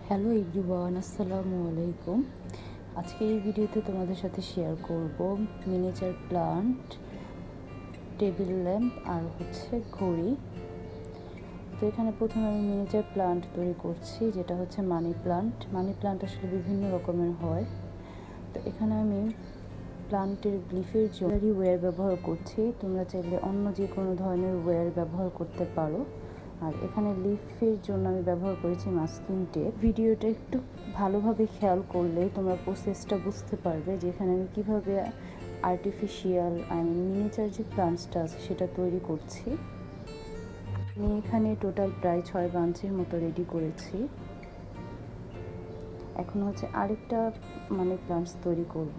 Hello everyone, আসসালামু আলাইকুম। আজকের এই ভিডিওতে তোমাদের সাথে শেয়ার করব মিনিয়েচার প্লান্ট, টেবিল ল্যাম্প আর ঘড়ি। তো এখানে প্রথমে আমি মিনিয়েচার প্লান্ট তৈরি করছি, যেটা হচ্ছে মানি প্লান্ট। মানি প্লান্ট আসলে বিভিন্ন রকমের হয়। তো এখানে আমি প্লান্টের লিফের জন্য ওয়্যার ব্যবহার করছি। তোমরা চাইলে অন্য যে কোনো ধরনের ওয়্যার ব্যবহার করতে পারো। আর এখানে লিফের জন্য আমি ব্যবহার করেছি মাস্কিং টেপ। ভিডিওটা একটু ভালোভাবে খেয়াল করলে তোমরা প্রসেসটা বুঝতে পারবে যে এখানে আমি কীভাবে আর্টিফিশিয়াল মিনিয়েচার যে প্লান্টসটা আছে সেটা তৈরি করছি। আমি এখানে টোটাল প্রায় 6 বাঞ্চের মতো রেডি করেছি। এখন আরেকটা প্লান্টস তৈরি করব।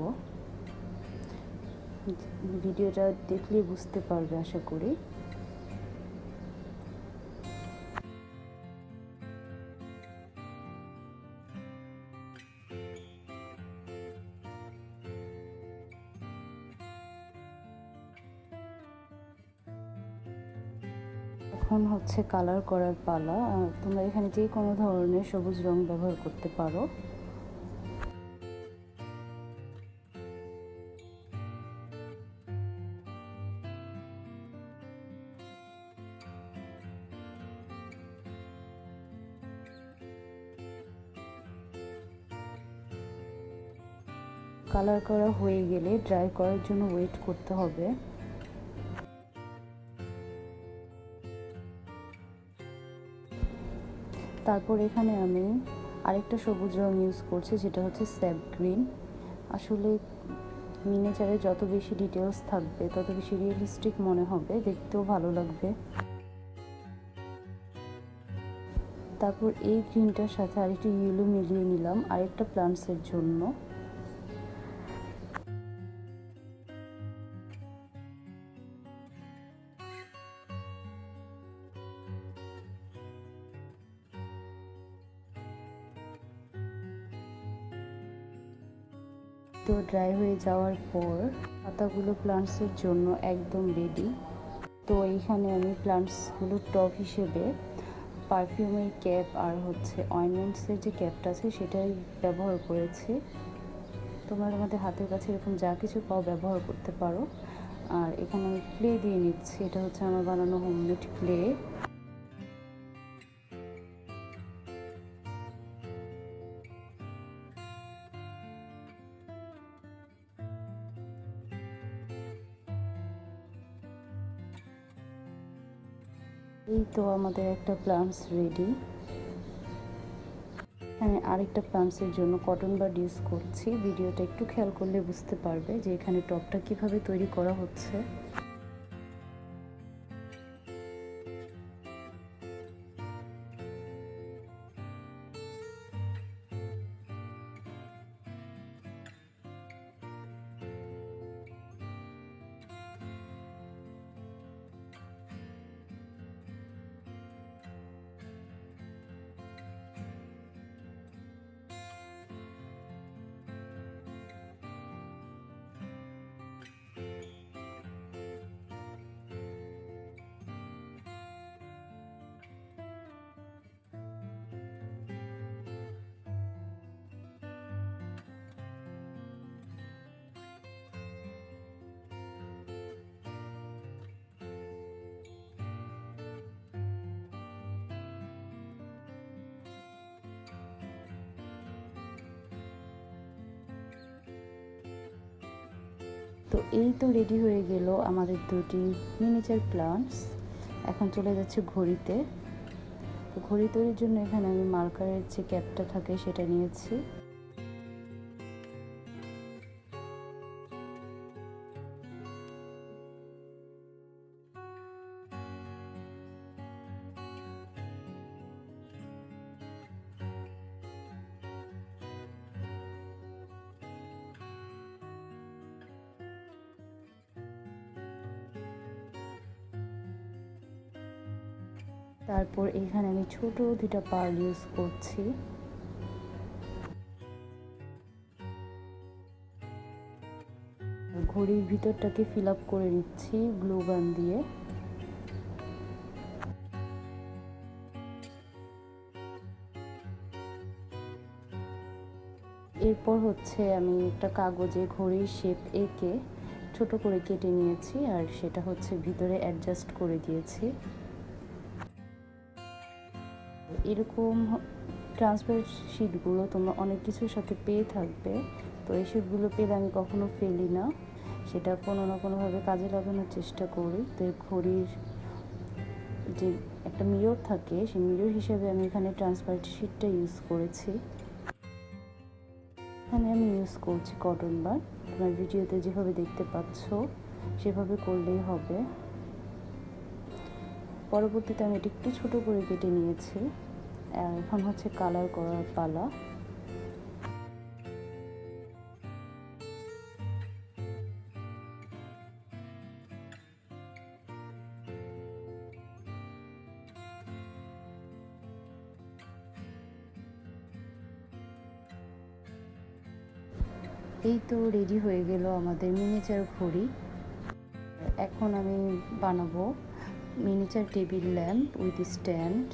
ভিডিওটা দেখলে বুঝতে পারবে আশা করি। এখন কালার করার পালা। তোমরা এখানে যে কোনো ধরনের সবুজ রং ব্যবহার করতে পারো। কালার করা হয়ে গেলে ড্রাই করার জন্য ওয়েট করতে হবে। তারপর এখানে আমি আরেকটা সবুজ রং ইউজ করছি, যেটা স্যাপ গ্রিন। আসলে মিনিয়েচারে যত বেশি ডিটেলস থাকবে তত বেশি রিয়েলিস্টিক মনে হবে, দেখতেও ভালো লাগবে। তারপর এই গ্রিনটার সাথে আরেকটু ইয়েলো মিলিয়ে নিলাম আরেকটা প্লান্টসের জন্য। তো ড্রাই হয়ে যাওয়ার পর পাতাগুলো প্লান্টসের জন্য একদম রেডি। তো এইখানে আমি প্লান্টসগুলোর টপ হিসেবে পারফিউমের ক্যাপ আর অয়েনমেন্টসের যে ক্যাপটা আছে সেটাই ব্যবহার করেছি। তোমরা তোমাদের হাতের কাছে এরকম যা কিছু পাও ব্যবহার করতে পারো। আর এখানে আমি ক্লে দিয়ে নিচ্ছি, এটা আমার বানানো হোমমেড ক্লে। এই তো আমাদের একটা প্লান্টস রেডি। এখানে আরেকটা প্লান্টসের জন্য কটন বাড ইউজ করছি। ভিডিওটা একটু খেয়াল করলে বুঝতে পারবে যে এখানে টপটা কিভাবে তৈরি করা হচ্ছে। তো এই তো রেডি হয়ে গেল আমাদের দুটি মিনিয়েচার প্লান্টস। এখন চলে যাচ্ছে ঘড়িতে। তো ঘড়ি তৈরির জন্য এখানে আমি মার্কারের যে ক্যাপটা থাকে সেটা নিয়েছি। তারপর এখানে আমি ছোট দুটা পার্ল ইউজ করছি। ঘড়ির ভিতরটাকে ফিল আপ করে নিচ্ছি গ্লু গান দিয়ে। এরপর হচ্ছে আমি একটা কাগজে ঘড়ির শেপ এঁকে ছোট করে কেটে নিয়েছি আর সেটা হচ্ছে ভিতরে অ্যাডজাস্ট করে দিয়েছি। এরকম ট্রান্সপারেন্ট শিটগুলো তোমরা অনেক কিছুর সাথে পেয়ে থাকবে, তো এই শিটগুলো পেলে আমি কখনো ফেলি না, সেটা কোনো না কোনোভাবে কাজে লাগানোর চেষ্টা করি। তো এই ঘড়ির যে একটা মিরর থাকে, সেই মিরর হিসেবে আমি এখানে ট্রান্সপারেন্ট শিটটা ইউজ করেছি। এখানে আমি ইউজ করছি কটন বার। তোমার ভিডিওতে যেভাবে দেখতে পাচ্ছ সেভাবে করলেই হবে। পরবর্তীতে আমি এটা একটু ছোটো করে কেটে নিয়েছি। এখন হচ্ছে কালার করার পালা। এই তো রেডি হয়ে গেল আমাদের মিনিচার ঘড়ি। এখন আমি বানাবো miniature table lamp with stand.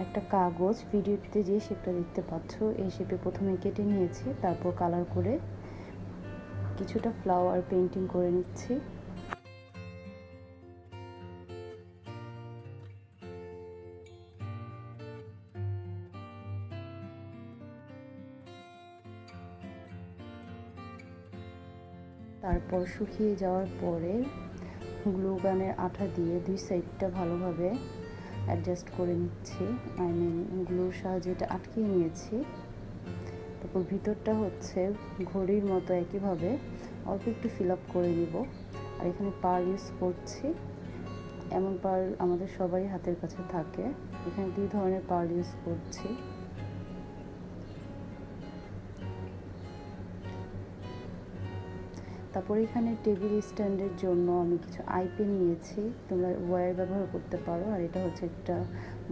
একটা কাগজ, ভিডিওতে যে শেপটা দেখতে পাচ্ছ এই শেপে প্রথমে কেটে নিয়েছি, তারপর কালার করে কিছুটা ফ্লাওয়ার পেন্টিং করে নিচ্ছি। তারপর শুকিয়ে যাওয়ার পরে গ্লু গানের আঠা দিয়ে দুই সাইডটা ভালোভাবে অ্যাডজাস্ট করে নিচ্ছি, গ্লুর সাহায্যে এটা আটকিয়ে নিয়েছি। তারপর ভিতরটা হচ্ছে ঘড়ির মতো একইভাবে অল্প একটু ফিল আপ করে নিব। আর এখানে পার্ল ইউজ করছি, এমন পার্ল আমাদের সবারই হাতের কাছে থাকে। এখানে দুই ধরনের পার্ল ইউজ করছি। তারপর এখানে টেবিল স্ট্যান্ডের জন্য আমি কিছু আই পেন নিয়েছি, তোমরা ওয়্যার ব্যবহার করতে পারো। আর এটা হচ্ছে একটা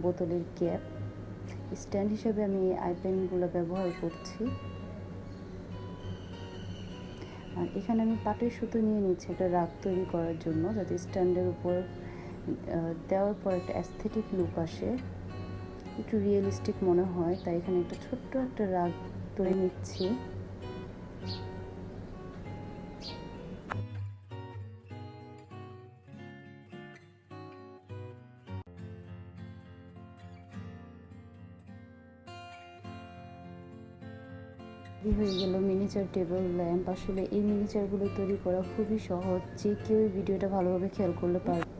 বোতলের ক্যাপ। স্ট্যান্ড হিসেবে আমি আই পেনগুলো ব্যবহার করছি। আর এখানে আমি পাটের সুতো নিয়ে নিচ্ছি একটা রাগ তৈরি করার জন্য, যাতে স্ট্যান্ডের উপর দেওয়ার পর একটা অ্যাস্থেটিক লুক আসে, একটু রিয়েলিস্টিক মনে হয়। তাই এখানে একটা ছোট্ট একটা রাগ তৈরি নিচ্ছি। হয়ে গেল মিনিচার টেবিল ল্যাম্প। আসলে এই মিনিচারগুলো তৈরি করা খুবই সহজ, যে কেউ ভিডিওটা ভালোভাবে খেয়াল করলে পারবে।